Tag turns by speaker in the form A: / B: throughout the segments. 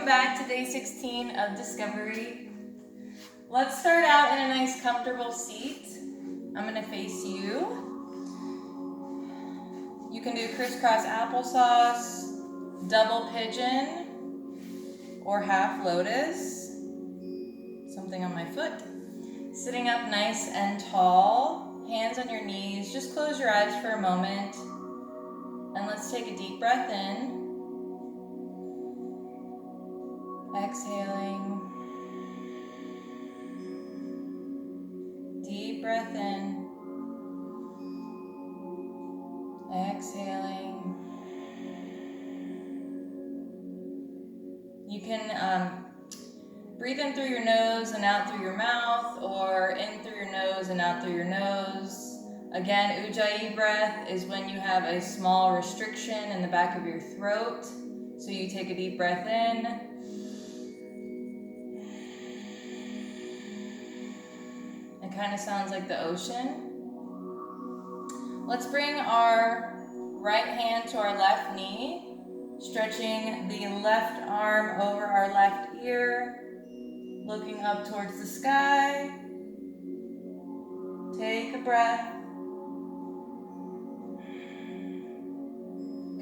A: Welcome back to day 16 of Discovery. Let's start out in a nice comfortable seat. I'm going to face you. You can do crisscross applesauce, double pigeon, or half lotus. Something on my foot. Sitting up nice and tall, hands on your knees. Just close your eyes for a moment. And let's take a deep breath in. Exhaling. Deep breath in. Exhaling. You can breathe in through your nose and out through your mouth, or in through your nose and out through your nose. Again, Ujjayi breath is when you have a small restriction in the back of your throat. So you take a deep breath in. It kind of sounds like the ocean. Let's bring our right hand to our left knee, stretching the left arm over our left ear, looking up towards the sky. Take a breath.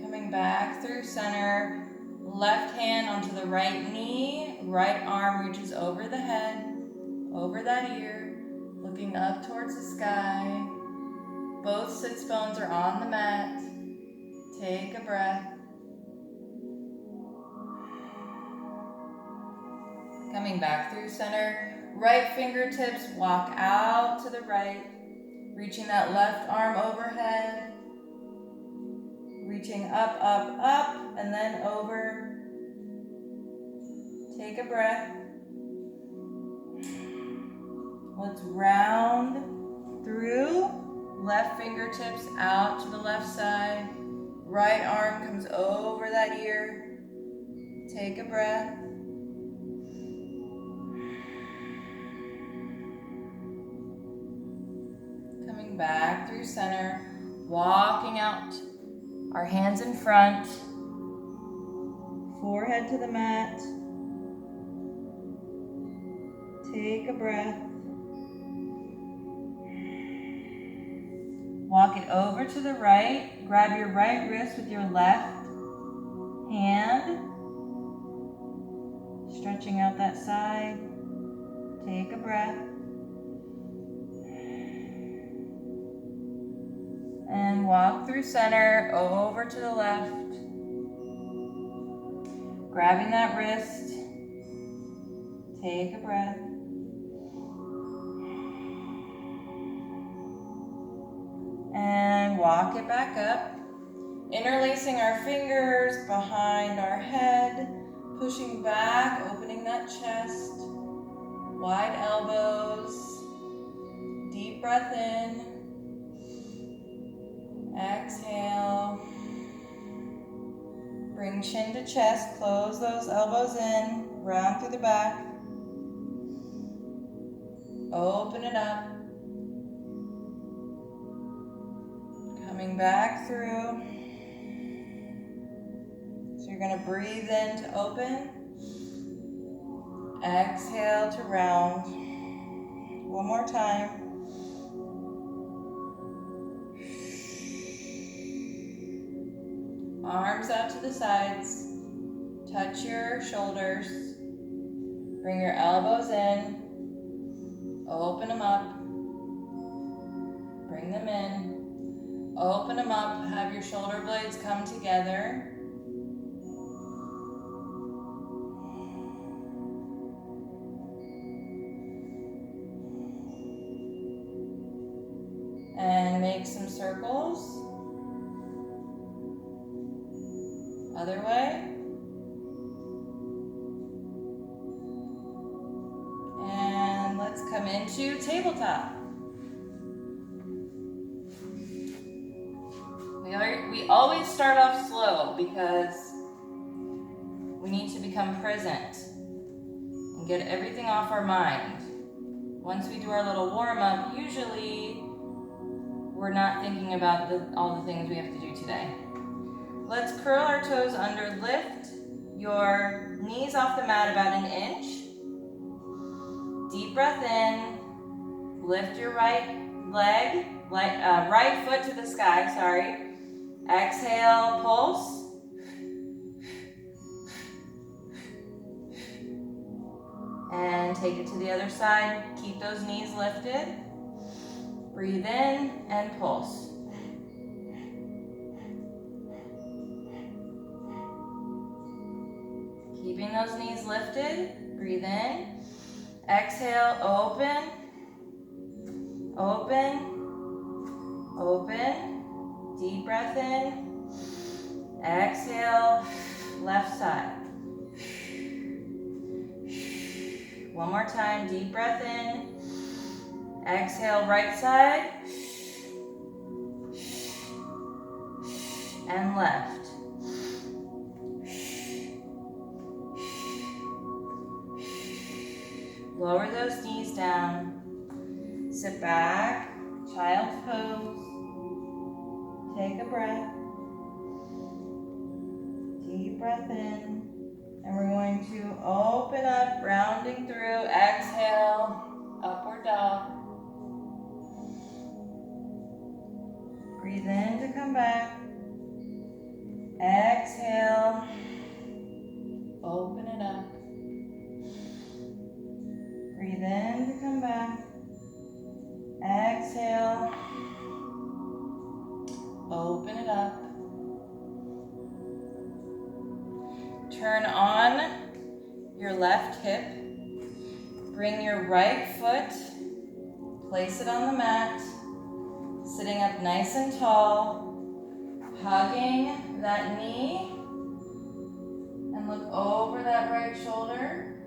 A: Coming back through center, left hand onto the right knee, right arm reaches over the head, over that ear. Looking up towards the sky. Both sits bones are on the mat. Take a breath. Coming back through center. Right fingertips walk out to the right. Reaching that left arm overhead. Reaching up, up, up, and then over. Take a breath. Let's round through, left fingertips out to the left side, right arm comes over that ear, take a breath. Coming back through center, walking out, our hands in front, forehead to the mat, take a breath. Walk it over to the right. Grab your right wrist with your left hand. Stretching out that side. Take a breath. And walk through center, over to the left. Grabbing that wrist. Take a breath. And walk it back up, interlacing our fingers behind our head, pushing back, opening that chest, wide elbows, deep breath in, exhale, bring chin to chest, close those elbows in, round through the back, open it up. Coming back through. So you're going to breathe in to open. Exhale to round. One more time. Arms out to the sides. Touch your shoulders. Bring your elbows in. Open them up. Bring them in. Open them up, have your shoulder blades come together. And make some circles. Other way. And let's come into tabletop. We always start off slow because we need to become present and get everything off our mind. Once we do our little warm-up, usually we're not thinking about all the things we have to do today. Let's curl our toes under, lift your knees off the mat about an inch. Deep breath in. Lift your right leg, right foot to the sky, sorry. Exhale, pulse. And take it to the other side. Keep those knees lifted. Breathe in and pulse. Keeping those knees lifted. Breathe in. Exhale, open. Open. Open. Deep breath in. Exhale, left side. One more time, deep breath in. Exhale, right side. And left. Lower those knees down. Sit back, child's pose. Take a breath. Deep breath in. And we're going to open up, rounding through. Exhale, upward dog. Breathe in to come back. Exhale, open it up. Breathe in to come back. Exhale, open it up. Turn on your left hip. Bring your right foot, place it on the mat, sitting up nice and tall, hugging that knee, and look over that right shoulder.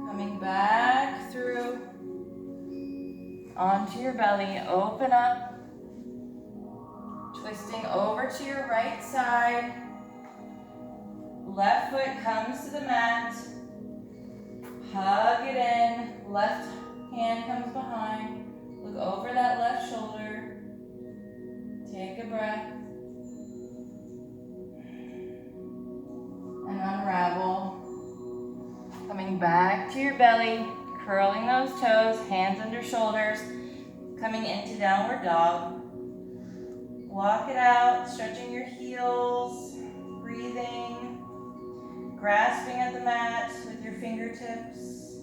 A: Coming back through onto your belly, open up. Twisting over to your right side. Left foot comes to the mat. Hug it in. Left hand comes behind. Look over that left shoulder. Take a breath. And unravel. Coming back to your belly. Curling those toes. Hands under shoulders. Coming into downward dog. Walk it out, stretching your heels, breathing, grasping at the mat with your fingertips.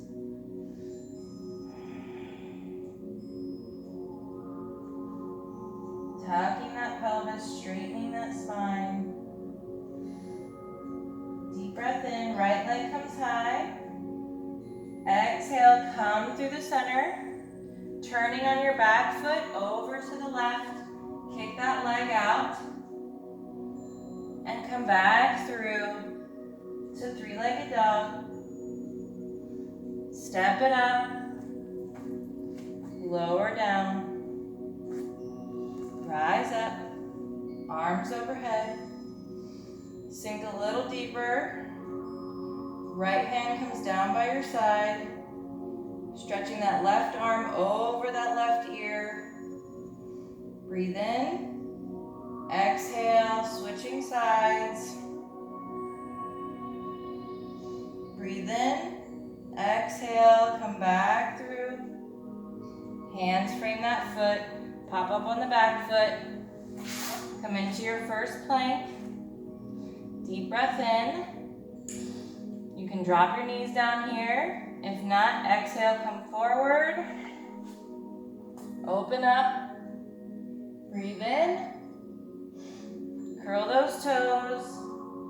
A: Tucking that pelvis, straightening that spine. Deep breath in, right leg comes high. Exhale, come through the center, turning on your back foot over to the left. Kick that leg out and come back through to three-legged dog. Step it up, lower down, rise up, arms overhead, sink a little deeper. Right hand comes down by your side, stretching that left arm over that left ear. Breathe in, exhale, switching sides. Breathe in, exhale, come back through. Hands frame that foot, pop up on the back foot. Come into your first plank. Deep breath in. You can drop your knees down here. If not, exhale, come forward. Open up. Breathe in, curl those toes,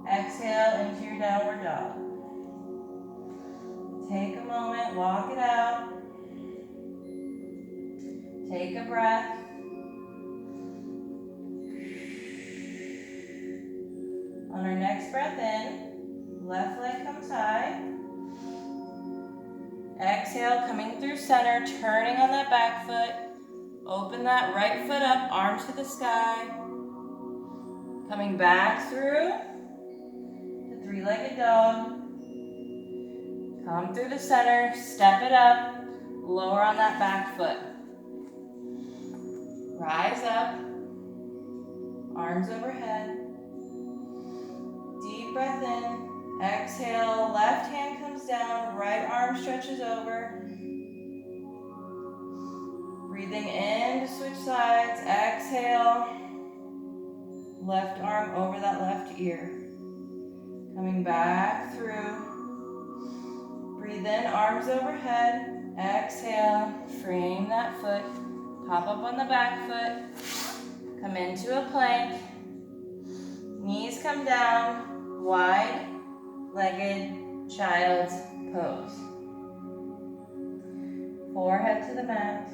A: exhale into your downward dog. Take a moment, walk it out. Take a breath. On our next breath in, left leg comes high. Exhale, coming through center, turning on that back foot. Open that right foot up, arms to the sky. Coming back through the three-legged dog. Come through the center, step it up, lower on that back foot. Rise up, arms overhead. Deep breath in. Exhale, left hand comes down, right arm stretches over. Breathing in to switch sides. Exhale, left arm over that left ear. Coming back through. Breathe in, arms overhead. Exhale, frame that foot. Pop up on the back foot. Come into a plank. Knees come down, wide-legged child's pose. Forehead to the mat.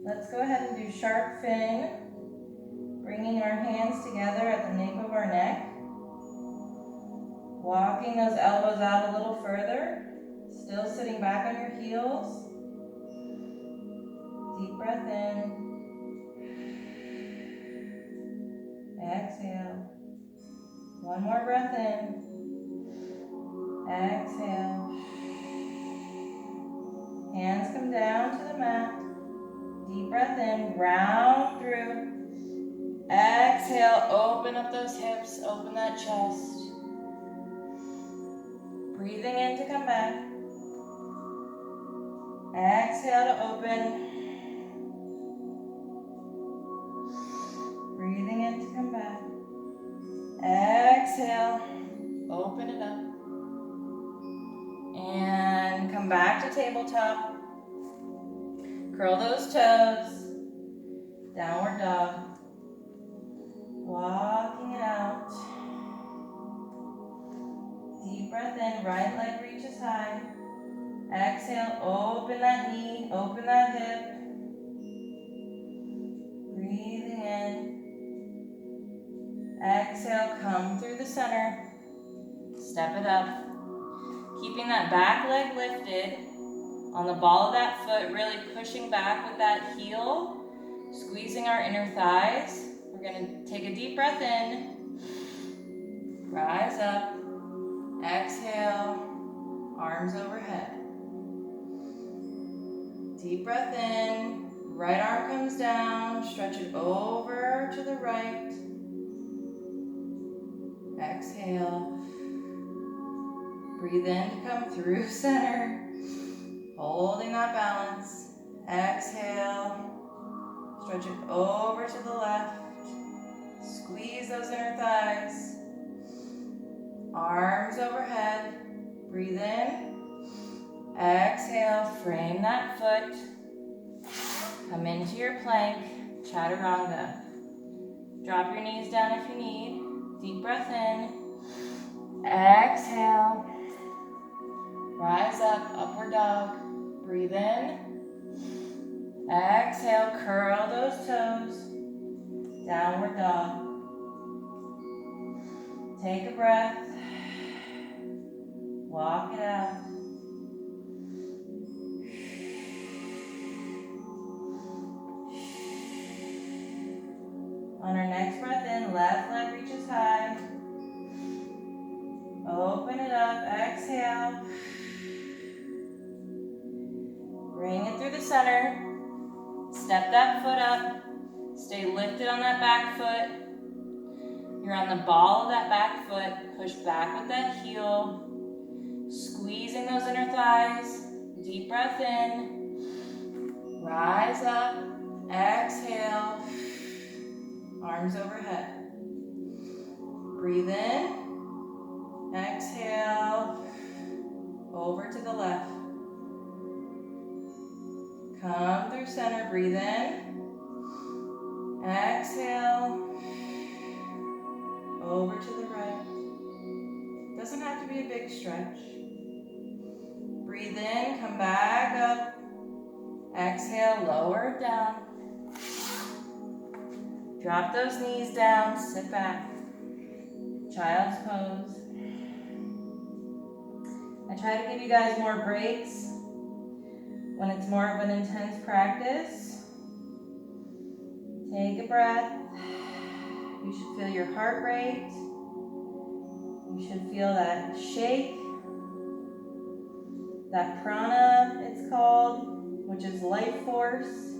A: Let's go ahead and do sharp fin, bringing our hands together at the nape of our neck. Walking those elbows out a little further, still sitting back on your heels. Deep breath in. Exhale. One more breath in. Exhale. Hands come down to the mat. Deep breath in, round through. Exhale, open up those hips, open that chest. Breathing in to come back. Exhale to open. Breathing in to come back. Exhale, open it up. And come back to tabletop. Curl those toes. Downward dog. Walking it out. Deep breath in, right leg reaches high. Exhale, open that knee, open that hip. Breathing in. Exhale, come through the center. Step it up. Keeping that back leg lifted on the ball of that foot, really pushing back with that heel, squeezing our inner thighs. We're going to take a deep breath in. Rise up. Exhale, arms overhead. Deep breath in, right arm comes down, stretch it over to the right. Exhale. Breathe in to come through center, holding that balance. Exhale, stretch it over to the left. Squeeze those inner thighs. Arms overhead. Breathe in. Exhale, frame that foot. Come into your plank, chaturanga. Drop your knees down if you need. Deep breath in. Exhale. Rise up, upward dog. Breathe in. Exhale, curl those toes. Downward dog. Take a breath. Walk it out. On our next breath in, left leg reaches high. Open it up, exhale. Bring it through the center. Step that foot up. Stay lifted on that back foot. You're on the ball of that back foot. Push back with that heel. Squeezing those inner thighs. Deep breath in. Rise up. Exhale. Arms overhead. Breathe in. Exhale. Over to the left. Come through center. Breathe in. Exhale. Over to the right. Doesn't have to be a big stretch. Breathe in, come back up. Exhale, lower it down. Drop those knees down, sit back. Child's pose. I try to give you guys more breaks when it's more of an intense practice. Take a breath. You should feel your heart rate. You should feel that shake, that prana it's called, which is life force.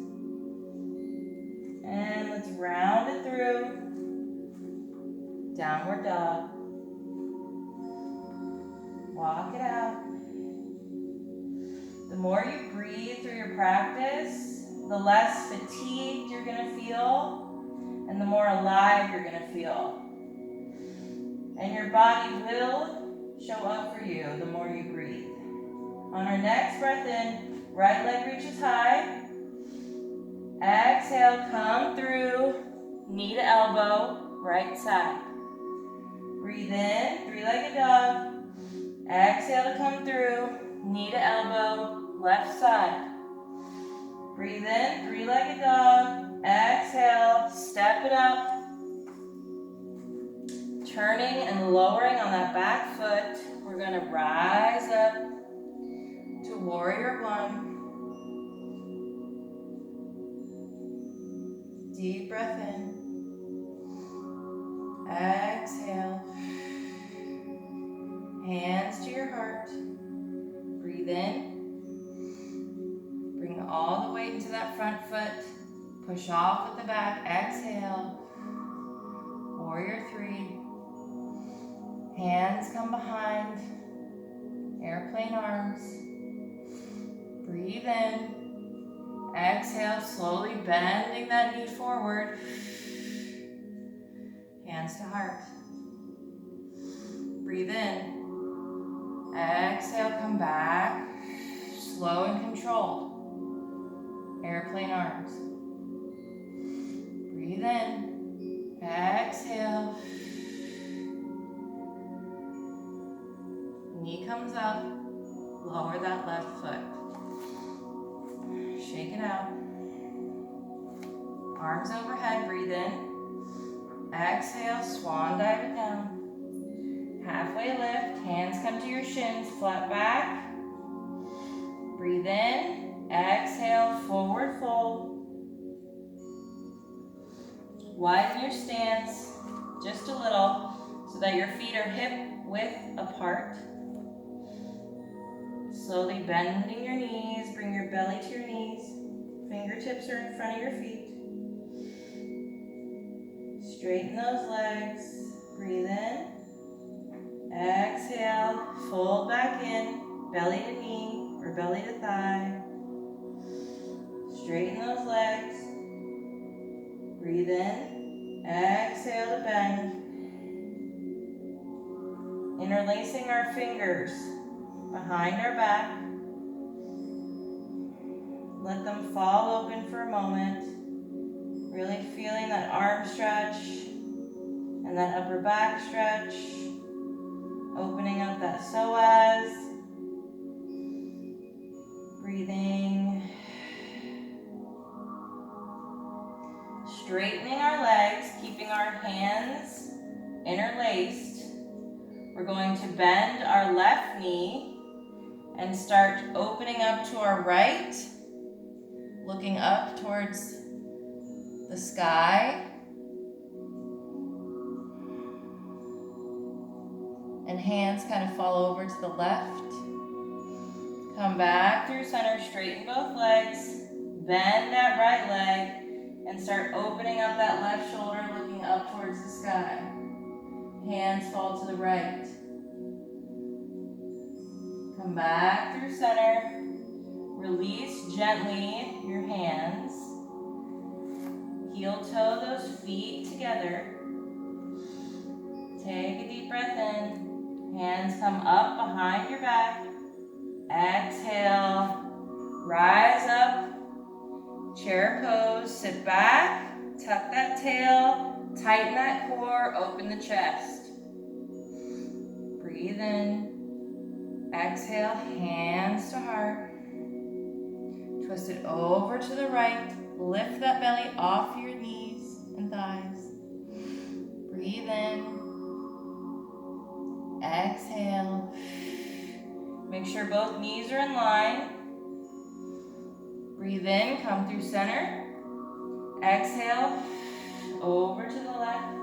A: And Downward dog. Walk it out. The more you breathe through your practice, the less fatigued you're going to feel, and the more alive you're going to feel. And your body will show up for you the more you breathe. On our next breath in, right leg reaches high. Exhale, come through, knee to elbow, right side. Breathe in, three-legged dog. Exhale to come through, knee to elbow, left side. Breathe in, three-legged dog. Exhale, step it up. Turning and lowering on that back foot. We're going to rise up to warrior one. Deep breath in. Exhale. Hands to your heart. Breathe in. Bring all the weight into that front foot. Push off with the back. Exhale. Warrior three. Hands come behind. Airplane arms. Breathe in. Exhale, slowly bending that knee forward. Hands to heart. Breathe in. Exhale, come back. Slow and controlled. Airplane arms. Breathe in. Exhale. Knee comes up. Lower that left foot. Shake it out. Arms overhead, breathe in. Exhale, swan dive it down. Halfway lift, hands come to your shins, flat back. Breathe in. Exhale, forward fold. Widen your stance just a little so that your feet are hip width apart. Slowly bending your knees, bring your belly to your knees. Fingertips are in front of your feet. Straighten those legs. Breathe in. Exhale, fold back in, belly to knee or belly to thigh. Straighten those legs. Breathe in. Exhale to bend. Interlacing our fingers behind our back. Let them fall open for a moment. Really feeling that arm stretch and that upper back stretch. Opening up that psoas. Breathing. Straightening our legs, keeping our hands interlaced. We're going to bend our left knee and start opening up to our right, looking up towards the sky. And hands kind of fall over to the left. Come back through center, straighten both legs, bend that right leg, and start opening up that left shoulder, looking up towards the sky. Hands fall to the right. Come back through center. Release gently your hands. Heel toe those feet together. Take a deep breath in. Hands come up behind your back. Exhale. Rise up. Chair pose. Sit back. Tuck that tail. Tighten that core. Open the chest. Breathe in. Exhale, hands to heart. Twist it over to the right. Lift that belly off your knees and thighs. Breathe in. Exhale. Make sure both knees are in line. Breathe in, come through center. Exhale, over to the left.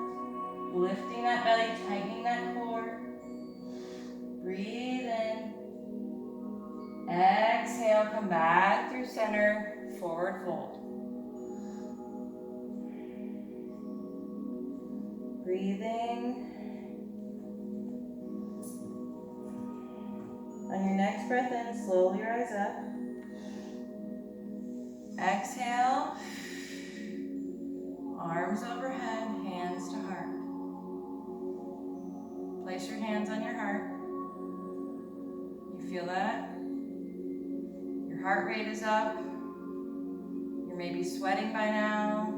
A: Lifting that belly, tightening that core. Breathe in. Exhale, come back through center, forward fold. Breathing. On your next breath in, slowly rise up. Exhale. Arms overhead, hands to heart. Place your hands on your heart. You feel that? Your heart rate is up. You're maybe sweating by now,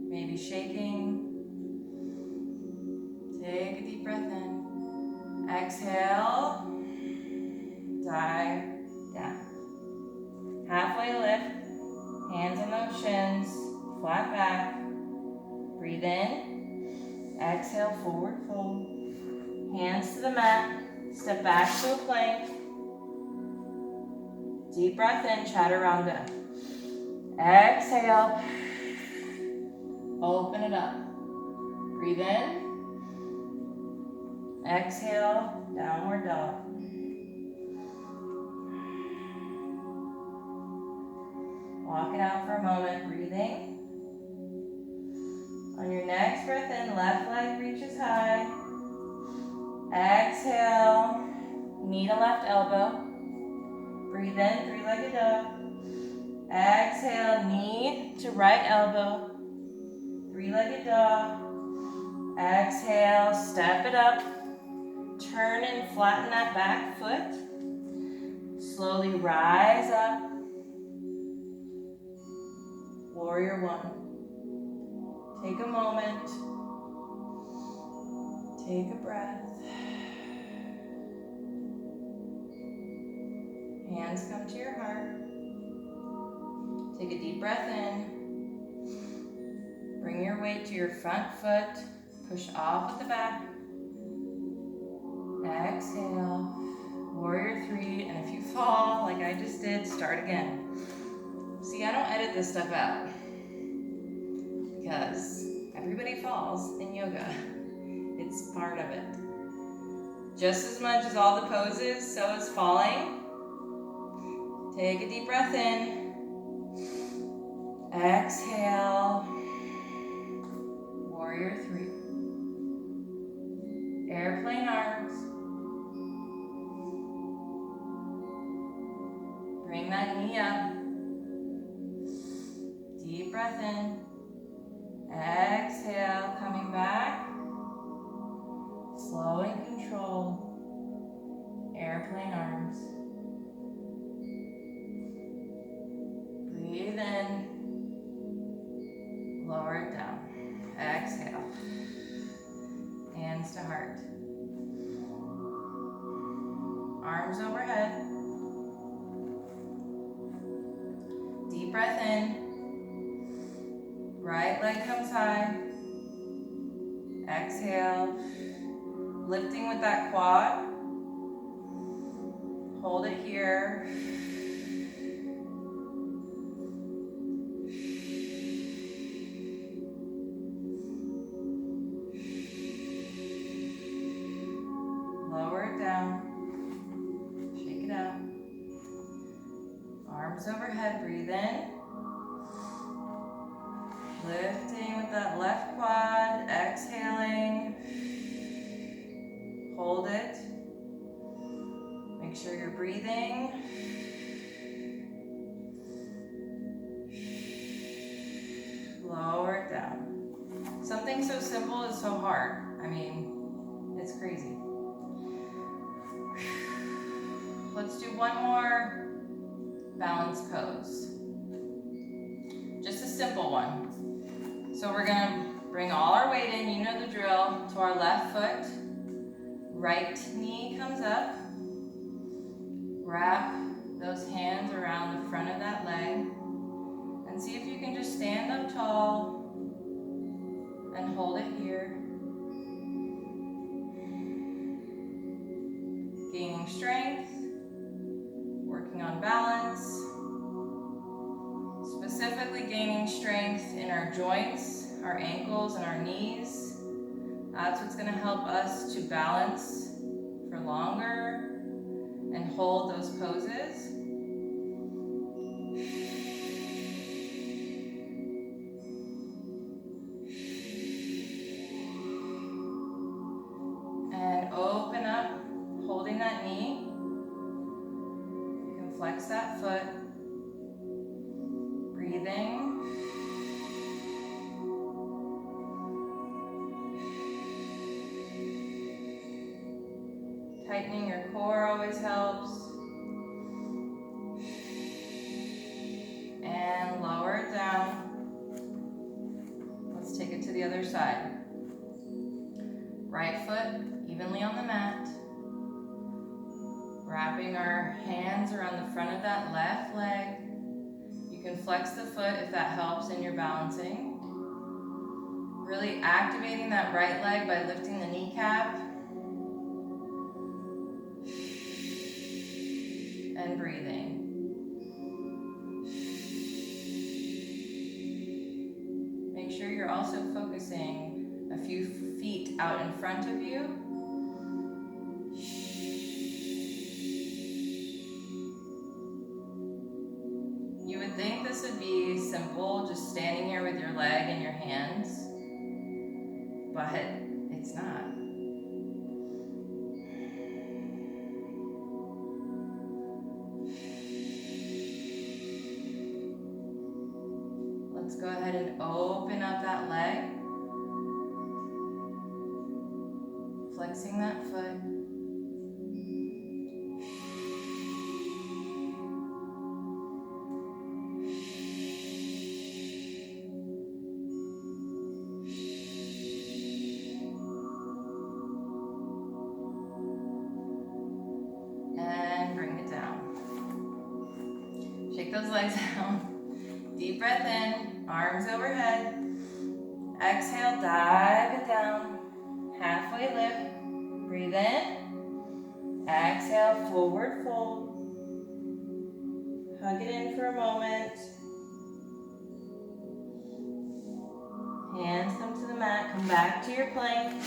A: maybe shaking. Take a deep breath in. Exhale. Dive down. Halfway lift. Hands on those shins. Flat back. Breathe in. Exhale, forward fold. Hands to the mat. Step back to a plank. Deep breath in, chaturanga. Exhale. Open it up. Breathe in. Exhale, downward dog. Walk it out for a moment, breathing. On your next breath in, left leg reaches high. Exhale, knee to left elbow. Breathe in, three-legged dog. Exhale, knee to right elbow. Three-legged dog. Exhale, step it up. Turn and flatten that back foot. Slowly rise up. Warrior one. Take a moment. Take a breath. Hands come to your heart. Take a deep breath in. Bring your weight to your front foot. Push off with the back. Exhale. Warrior three. And if you fall, like I just did, start again. See, I don't edit this stuff out because everybody falls in yoga. It's part of it. Just as much as all the poses, so is falling. Take a deep breath in. Exhale. Warrior three. Airplane arms. Bring that knee up. Deep breath in. Exhale, coming back. Slow and controlled. Airplane arms. Breathe in. Lower it down. Exhale. Hands to heart. Arms overhead. Deep breath in. Right leg comes high. Exhale. Lifting with that quad. Hold it here. Lower it down. Shake it out. Arms overhead. Breathe in. Lifting with that left quad, exhaling. Hold it. Make sure you're breathing. Lower it down. Something so simple is so hard. I mean, it's crazy. Let's do one more balance pose. Just a simple one. So we're gonna bring all our weight in, you know the drill, to our left foot. Right knee comes up. Wrap those hands around the front of that leg. And see if you can just stand up tall and hold it here. Gaining strength, working on balance. Specifically gaining strength in our joints, our ankles, and our knees. That's what's going to help us to balance for longer and hold those poses. Tightening your core always helps. And lower it down. Let's take it to the other side. Right foot evenly on the mat. Wrapping our hands around the front of that left leg. You can flex the foot if that helps in your balancing. Really activating that right leg by lifting the kneecap. And breathing. Make sure you're also focusing a few feet out in front of you. You would think this would be simple, just standing here with your leg in your hands, but it's not. Let's go ahead and open up that leg, flexing that foot. And bring it down. Shake those legs out. Deep breath in, arms overhead. Exhale, dive it down. Halfway lift. Breathe in. Exhale, forward fold. Hug it in for a moment. Hands come to the mat. Come back to your plank.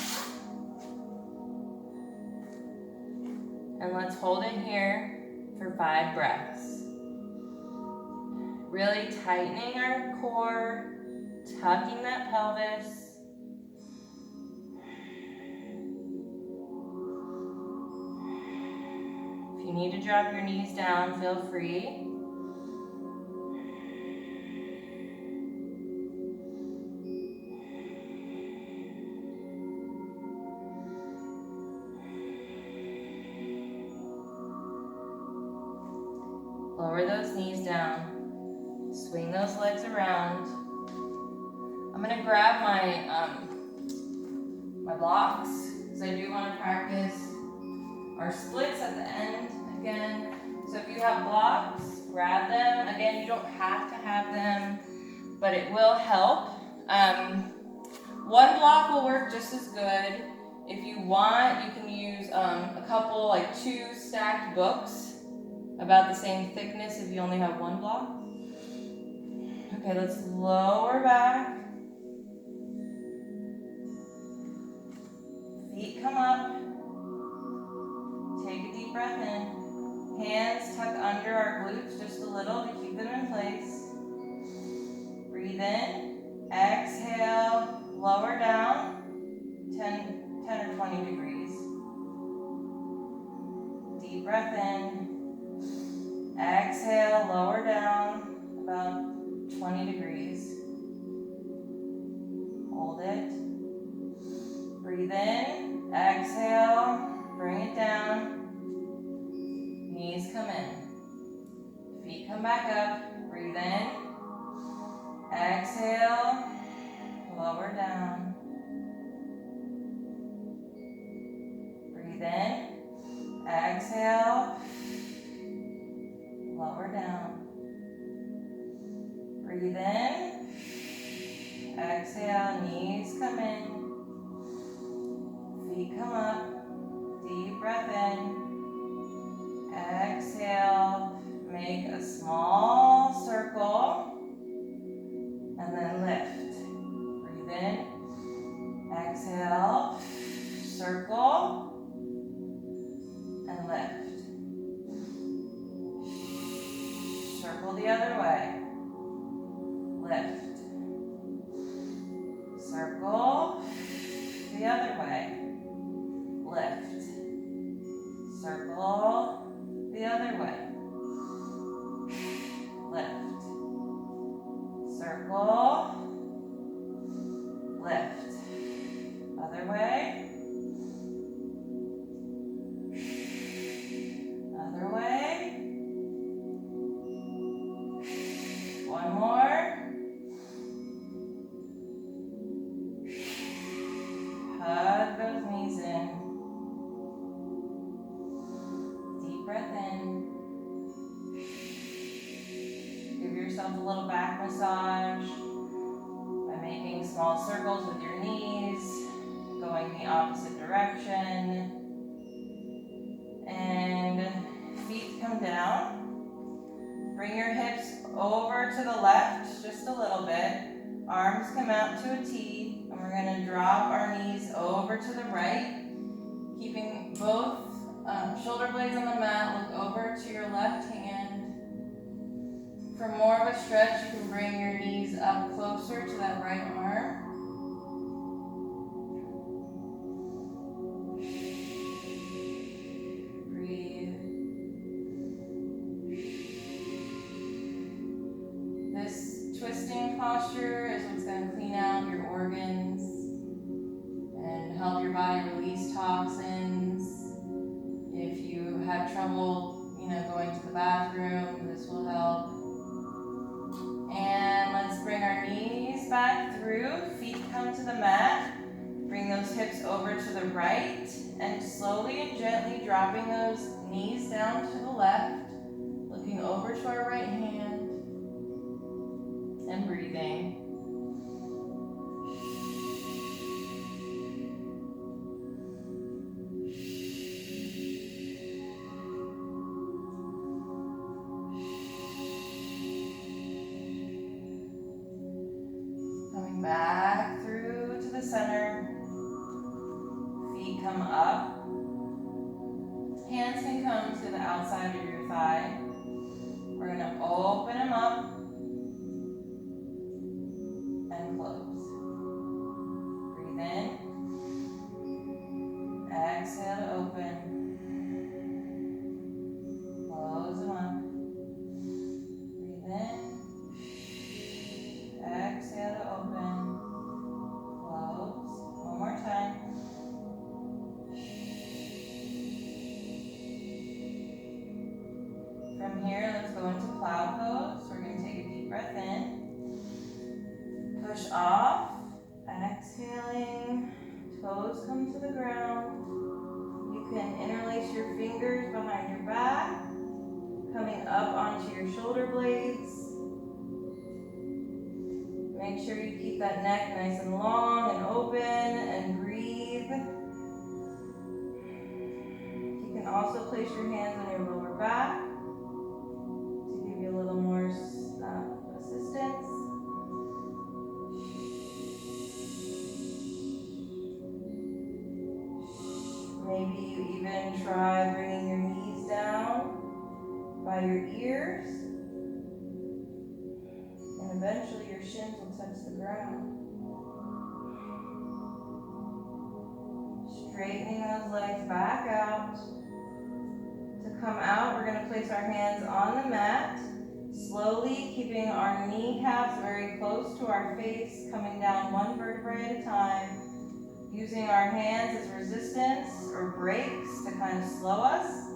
A: And let's hold it here for 5 breaths. Really tightening our core, tucking that pelvis. If you need to drop your knees down, feel free. Lower those knees down. Swing those legs around. I'm gonna grab my blocks because I do want to practice our splits at the end again. So if you have blocks, grab them. Again, you don't have to have them, but it will help. One block will work just as good. If you want, you can use a couple, like 2 stacked books about the same thickness if you only have one block. Okay, let's lower back. Feet come up. Take a deep breath in. Hands tuck under our glutes just a little to keep them in place. Breathe in. Exhale, lower down. 10 or 20 degrees. Deep breath in. Exhale, lower down about 20 degrees. Hold it. Breathe in. Exhale. Bring it down. Knees come in. Feet come back up. Breathe in. Exhale. Lower down. Breathe in. Exhale. Lower down. Breathe in. Exhale, knees come in. Feet come up. Deep breath in. Exhale. Make a small circle. And then lift. Breathe in. Exhale. Circle. And lift. Circle the other way. Lift. Circle the other way. Lift. Circle the other way. Lift. Circle. Lift. Other way. yourself a little back massage by making small circles with your knees, going the opposite direction. And feet come down. Bring your hips over to the left just a little bit. Arms come out to a T, and we're going to drop our knees over to the right, keeping both shoulder blades on the mat. Look over to your left hand. For more of a stretch, you can bring your knees up closer to that right arm. Breathe. This twisting posture is what's going to clean out your organs and help your body release toxins. If you have trouble, going to the bathroom, this will help. And let's bring our knees back through. Feet come to the mat. Bring those hips over to the right and slowly and gently dropping those knees down to the left, looking over to our right hand and breathing. Back through to the center. Feet come up. Hands can come to the outside of your thigh. We're going to open them up and close. Breathe in. Exhale to open. Close them up. Breathe in. Exhale to open. Close. One more time. From here, let's go into plow pose. We're going to take a deep breath in. Push off. Exhaling. Toes come to the ground. You can interlace your fingers behind your back, coming up onto your shoulder blades. Make sure you keep that neck nice and long and open and breathe. You can also place your hands on your lower back to give you a little more assistance. Maybe you even try bringing your knees down by your ears. And eventually your shins will touch the ground. Straightening those legs back out. To come out, we're going to place our hands on the mat, slowly keeping our kneecaps very close to our face, coming down one vertebrae at a time, using our hands as resistance or brakes to kind of slow us.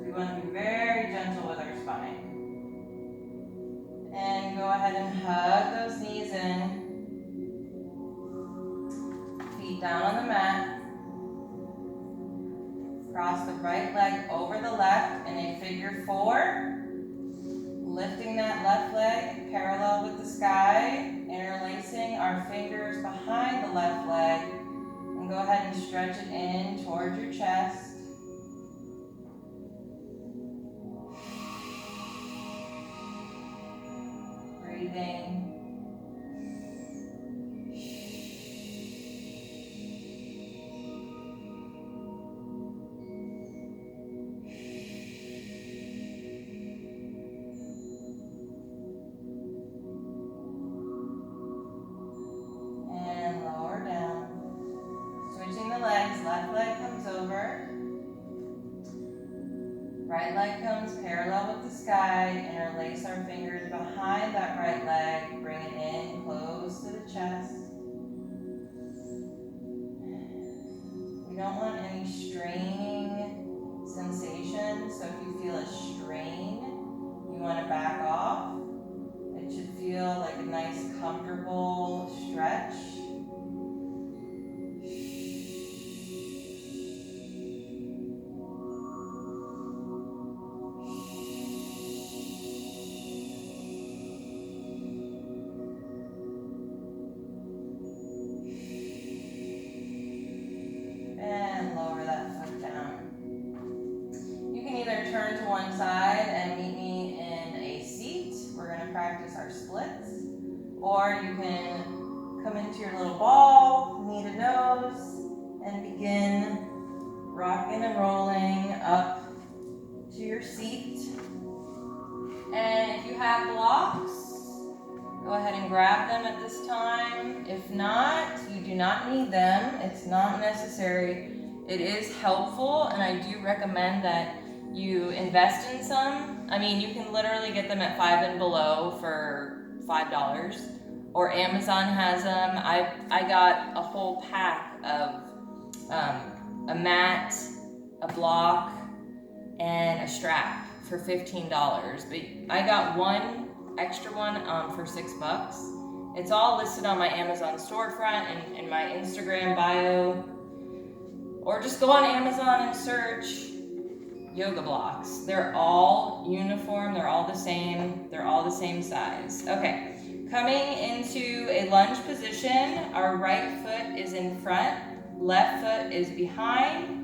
A: We want to be very gentle with our spine. And go ahead and hug those knees in. Feet down on the mat. Cross the right leg over the left in a figure 4. Lifting that left leg parallel with the sky. Interlacing our fingers behind the left leg. And go ahead and stretch it in towards your chest. Breathing. And lower down. Switching the legs, left leg comes over. Right leg comes parallel with the sky. Interlace our fingers behind that right leg. Bring it in close to the chest. We don't want any straining sensation. So if you feel a strain, you want to back off. It should feel like a nice, comfortable stretch. our splits. Or you can come into your little ball, knee to nose, and begin rocking and rolling up to your seat. And if you have blocks, go ahead and grab them at this time. If not, you do not need them. It's not necessary. It is helpful, and I do recommend that you invest in some. I mean, you can literally get them at Five and Below for $5, or Amazon has them. I got a whole pack of a mat, a block, and a strap for $15. But I got one extra one for $6. It's all listed on my Amazon storefront and in my Instagram bio. Or just go on Amazon and search yoga blocks. They're all uniform, they're all the same size. Okay, coming into a lunge position, our right foot is in front, left foot is behind.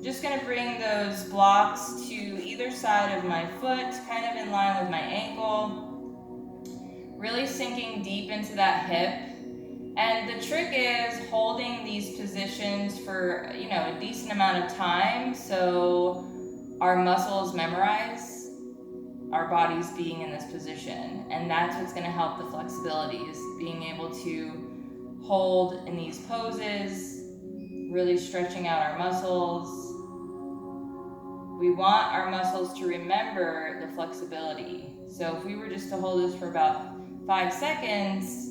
A: Just gonna bring those blocks to either side of my foot, kind of in line with my ankle. Really sinking deep into that hip. And the trick is holding these positions for, a decent amount of time so our muscles memorize our bodies being in this position. And that's what's going to help the flexibility, is being able to hold in these poses, really stretching out our muscles. We want our muscles to remember the flexibility. So if we were just to hold this for about 5 seconds,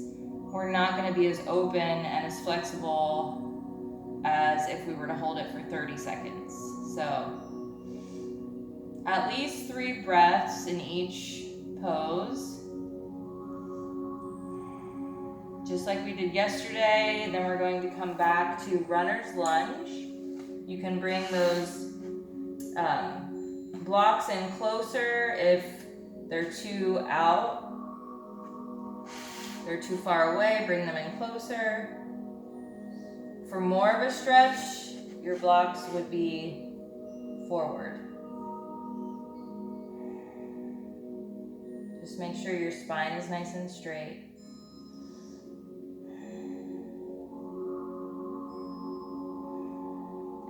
A: we're not going to be as open and as flexible as if we were to hold it for 30 seconds. So at least 3 breaths in each pose. Just like we did yesterday, then we're going to come back to runner's lunge. You can bring those blocks in closer if they're too out. They're too far away, bring them in closer. For more of a stretch, your blocks would be forward. Just make sure your spine is nice and straight.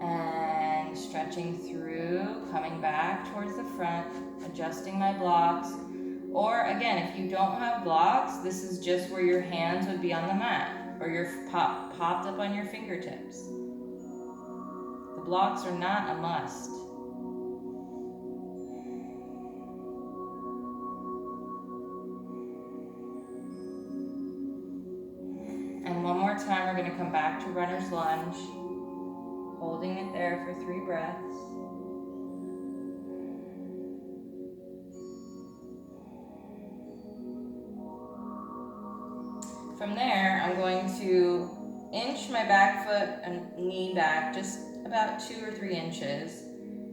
A: And stretching through, coming back towards the front, adjusting my blocks. Or again, if you don't have blocks, this is just where your hands would be on the mat, or you're popped up on your fingertips. The blocks are not a must. And one more time, we're going to come back to runner's lunge, holding it there for 3 breaths. From there, I'm going to inch my back foot and knee back just about 2 or 3 inches.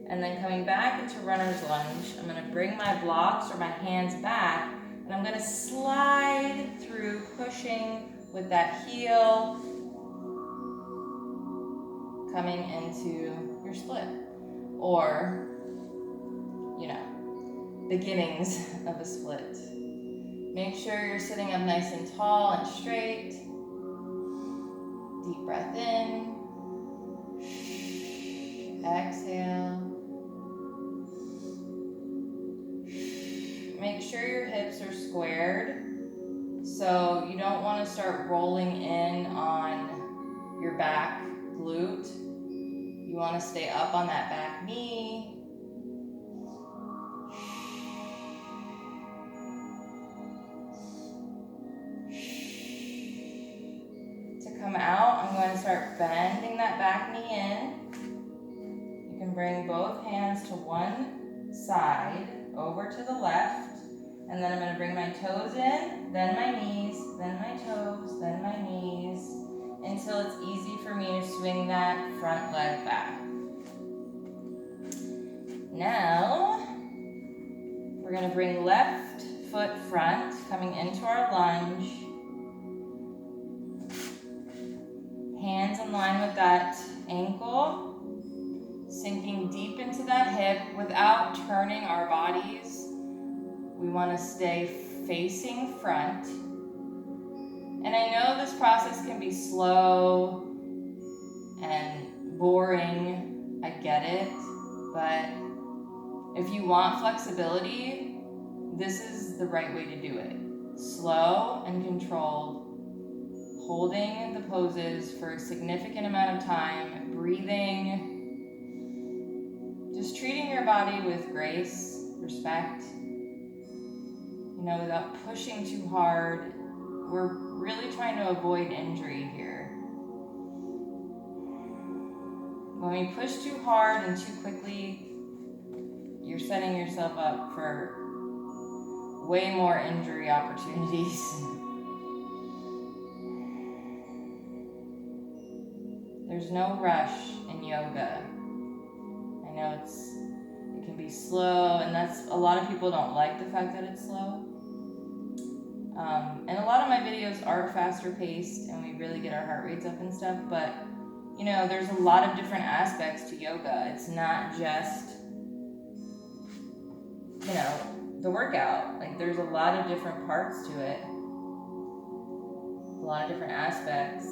A: And then coming back into runner's lunge, I'm going to bring my blocks or my hands back, and I'm going to slide through, pushing with that heel, coming into your split. Or, beginnings of a split. Make sure you're sitting up nice and tall and straight. Deep breath in. Exhale. Make sure your hips are squared. So you don't want to start rolling in on your back glute. You want to stay up on that back knee. Come out, I'm going to start bending that back knee in. You can bring both hands to one side, over to the left, and then I'm going to bring my toes in, then my knees, then my toes, then my knees, until it's easy for me to swing that front leg back. Now, we're going to bring left foot front, coming into our lunge. Hands in line with that ankle, sinking deep into that hip without turning our bodies. We want to stay facing front. And I know this process can be slow and boring, I get it, but if you want flexibility, this is the right way to do it. Slow and controlled, holding the poses for a significant amount of time, breathing, just treating your body with grace, respect, without pushing too hard. We're really trying to avoid injury here. When we push too hard and too quickly, you're setting yourself up for way more injury opportunities. There's no rush in yoga. I know it can be slow, and a lot of people don't like the fact that it's slow. And a lot of my videos are faster paced, and we really get our heart rates up and stuff, but there's a lot of different aspects to yoga. It's not just the workout. Like, there's a lot of different parts to it, a lot of different aspects.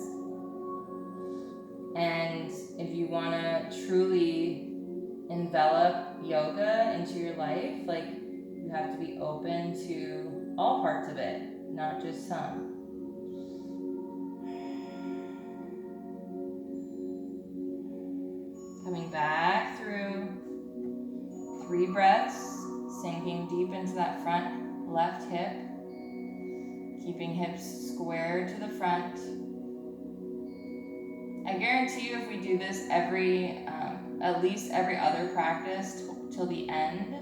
A: And if you want to truly envelop yoga into your life, you have to be open to all parts of it, not just some. Coming back through 3 breaths. Sinking deep into that front left hip, keeping hips square to the front. I guarantee you, if we do this at least every other practice till the end,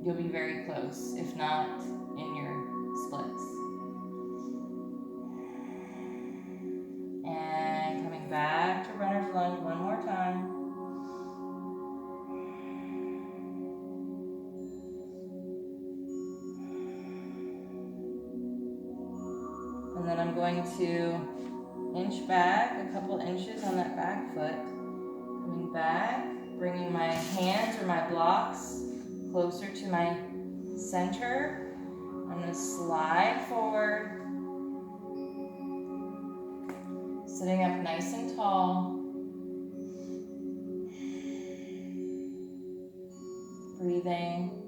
A: you'll be very close, if not in your splits. And coming back to runner's lunge one more time. And then I'm going to inch back a couple inches on that back foot. Coming back, bringing my hands or my blocks closer to my center. I'm going to slide forward, sitting up nice and tall. Breathing.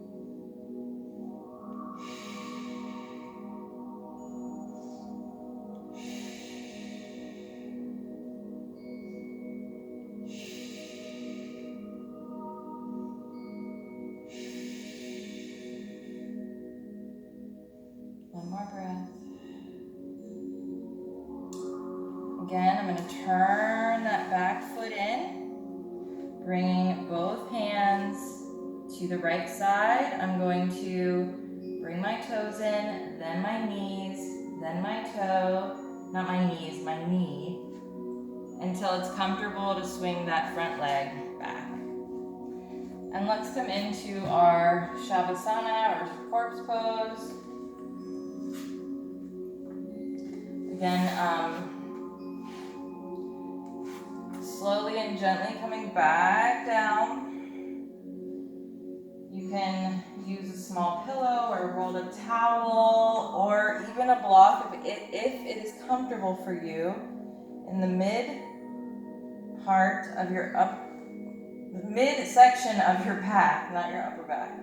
A: One more breath. Again, I'm going to turn that back foot in, bringing both hands to the right side. I'm going to bring my toes in, then my knees, then my toe, not my knees, my knee, until it's comfortable to swing that front leg back. And let's come into our Shavasana or corpse pose. Again, slowly and gently coming back down. You can use a small pillow or a rolled up towel or even a block if it is comfortable for you in the mid section of your back, not your upper back.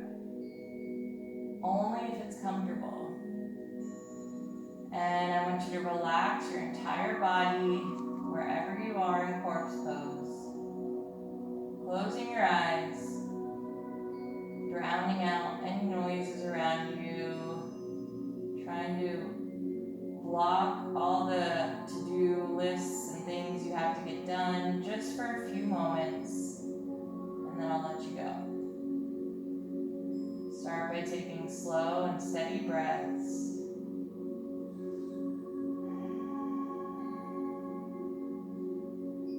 A: Only if it's comfortable. And I want you to relax your entire body wherever you are in corpse pose. Closing your eyes, drowning out any noises around you, trying to block all the to-do lists and things you have to get done just for a few moments, and then I'll let you go. Start by taking slow and steady breaths.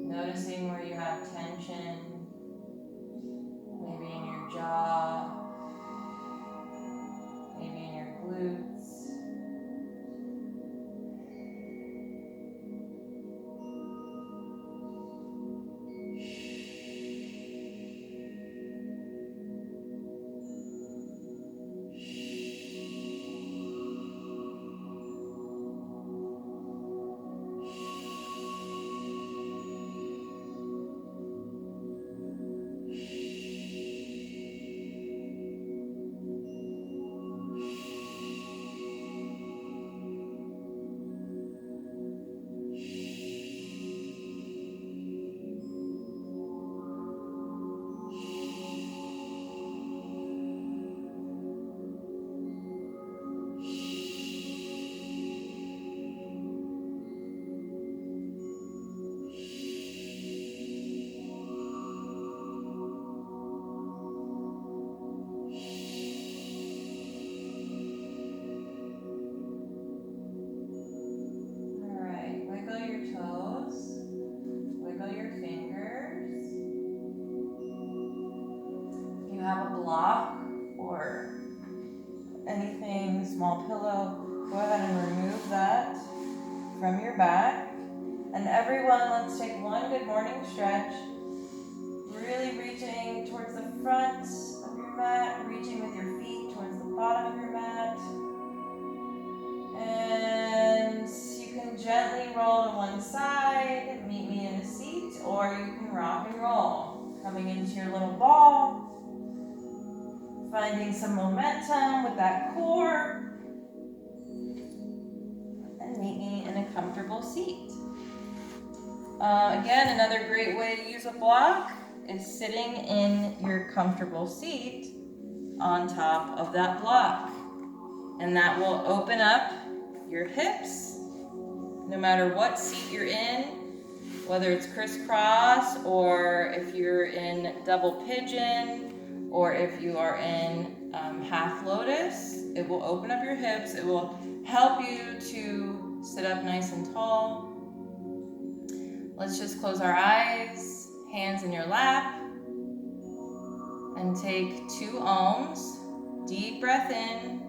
A: Noticing where you have tension, maybe in your jaw, maybe in your glutes. So go ahead and remove that from your back. And everyone, let's take one good morning stretch. Really reaching towards the front of your mat, reaching with your feet towards the bottom of your mat. And you can gently roll to one side, meet me in a seat, or you can rock and roll. Coming into your little ball, finding some momentum with that core, and meet me in a comfortable seat. Again, another great way to use a block is sitting in your comfortable seat on top of that block. And that will open up your hips, no matter what seat you're in, whether it's crisscross or if you're in double pigeon or if you are in half lotus. It will open up your hips. It will help you to sit up nice and tall. Let's just close our eyes, hands in your lap, and take 2 ohms. Deep breath in.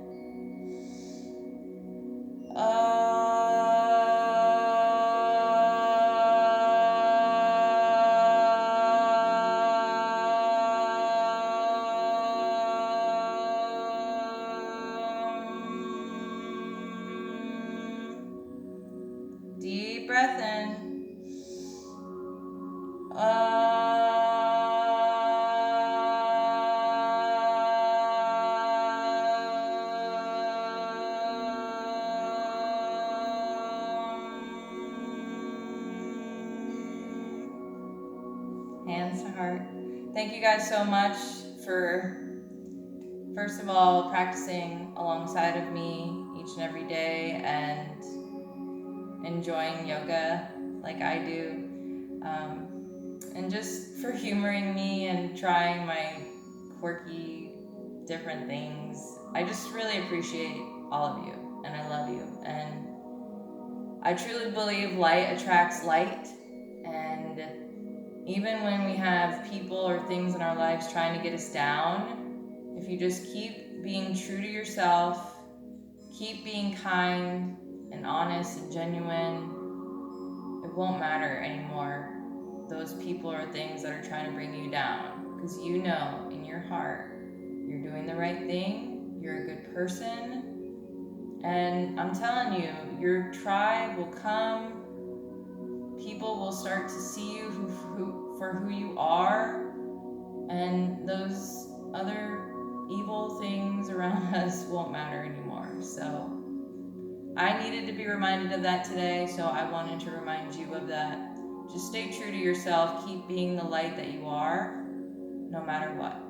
A: Deep breath in. Hands to heart. Thank you guys so much for, first of all, practicing alongside of me each and every day and enjoying yoga like I do. And just for humoring me and trying my quirky, different things. I just really appreciate all of you, and I love you. And I truly believe light attracts light, and even when we have people or things in our lives trying to get us down, if you just keep being true to yourself, keep being kind and honest and genuine, it won't matter anymore, those people or things that are trying to bring you down. Because you know in your heart, you're doing the right thing, you're a good person, and I'm telling you, your tribe will come. People will start to see you for who you are, and those other evil things around us won't matter anymore. So I needed to be reminded of that today, so I wanted to remind you of that. Just stay true to yourself. Keep being the light that you are, no matter what.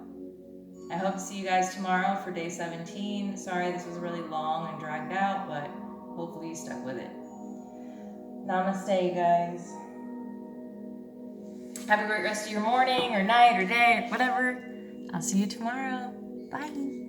A: I hope to see you guys tomorrow for day 17. Sorry this was really long and dragged out, but hopefully you stuck with it. Namaste, you guys. Have a great rest of your morning or night or day or whatever. I'll see you tomorrow. Bye.